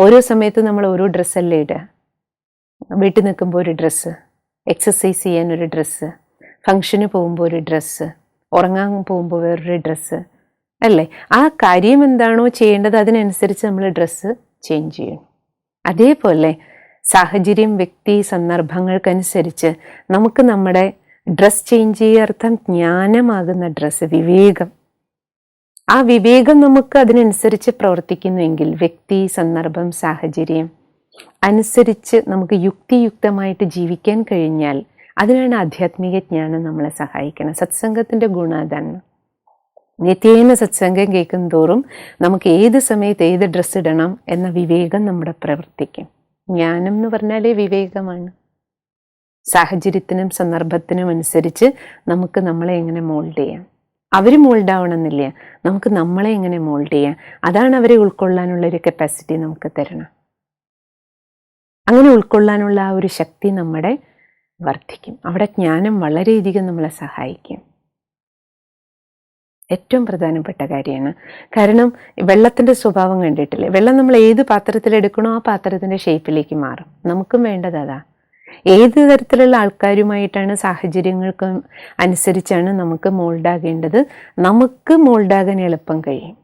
ഓരോ സമയത്ത് നമ്മൾ ഓരോ ഡ്രസ്സല്ലേ ഇടുക. വീട്ടിൽ നിൽക്കുമ്പോൾ ഒരു ഡ്രസ്സ്, എക്സസൈസ് ചെയ്യാൻ ഒരു ഡ്രസ്സ്, ഫങ്ഷന് പോകുമ്പോൾ ഒരു ഡ്രസ്സ്, ഉറങ്ങാൻ പോകുമ്പോൾ വേറൊരു ഡ്രസ്സ് അല്ലേ? ആ കാര്യം എന്താണോ ചെയ്യേണ്ടത് അതിനനുസരിച്ച് നമ്മൾ ഡ്രസ്സ് ചേഞ്ച് ചെയ്യണം. അതേപോലെ സാഹചര്യം, വ്യക്തി, സന്ദർഭങ്ങൾക്കനുസരിച്ച് നമുക്ക് നമ്മുടെ ഡ്രസ്സ് ചേഞ്ച് ചെയ്യുക. അർത്ഥം ജ്ഞാനമാകുന്ന ഡ്രസ്സ്, വിവേകം. ആ വിവേകം നമുക്ക് അതിനനുസരിച്ച് പ്രവർത്തിക്കുന്നുവെങ്കിൽ, വ്യക്തി, സന്ദർഭം, സാഹചര്യം അനുസരിച്ച് നമുക്ക് യുക്തിയുക്തമായിട്ട് ജീവിക്കാൻ കഴിഞ്ഞാൽ അതിനാണ് ആധ്യാത്മിക ജ്ഞാനം നമ്മളെ സഹായിക്കണം. സത്സംഗത്തിൻ്റെ ഗുണം അതാണ്. നിത്യേന സത്സംഗം കേൾക്കും തോറും നമുക്ക് ഏത് സമയത്ത് ഏത് ഡ്രസ്സ് ഇടണം എന്ന വിവേകം നമ്മുടെ പ്രവർത്തിക്കും. ജ്ഞാനം എന്ന് പറഞ്ഞാലേ വിവേകമാണ്. സാഹചര്യത്തിനും സന്ദർഭത്തിനും അനുസരിച്ച് നമുക്ക് നമ്മളെ എങ്ങനെ മോൾഡ് ചെയ്യാം. അവർ മോൾഡ് ആവണമെന്നില്ല, നമുക്ക് നമ്മളെ എങ്ങനെ മോൾഡ് ചെയ്യാം. അതാണ് അവരെ ഉൾക്കൊള്ളാനുള്ളൊരു കപ്പാസിറ്റി നമുക്ക് തരണം. അങ്ങനെ ഉൾക്കൊള്ളാനുള്ള ആ ഒരു ശക്തി നമ്മുടെ വർദ്ധിക്കും. അവിടെ ജ്ഞാനം വളരെയധികം നമ്മളെ സഹായിക്കും. ഏറ്റവും പ്രധാനപ്പെട്ട കാര്യമാണ്. കാരണം വെള്ളത്തിൻ്റെ സ്വഭാവം കണ്ടിട്ടില്ലേ? വെള്ളം നമ്മൾ ഏത് പാത്രത്തിലെടുക്കണോ ആ പാത്രത്തിൻ്റെ ഷേപ്പിലേക്ക് മാറും. നമുക്കും വേണ്ടത് അതാ. ഏത് തരത്തിലുള്ള ആൾക്കാരുമായിട്ടാണ്, സാഹചര്യങ്ങൾക്ക് അനുസരിച്ചാണ് നമുക്ക് മോൾഡാകേണ്ടത്. നമുക്ക് മോൾഡാകാൻ എളുപ്പം കഴിയും.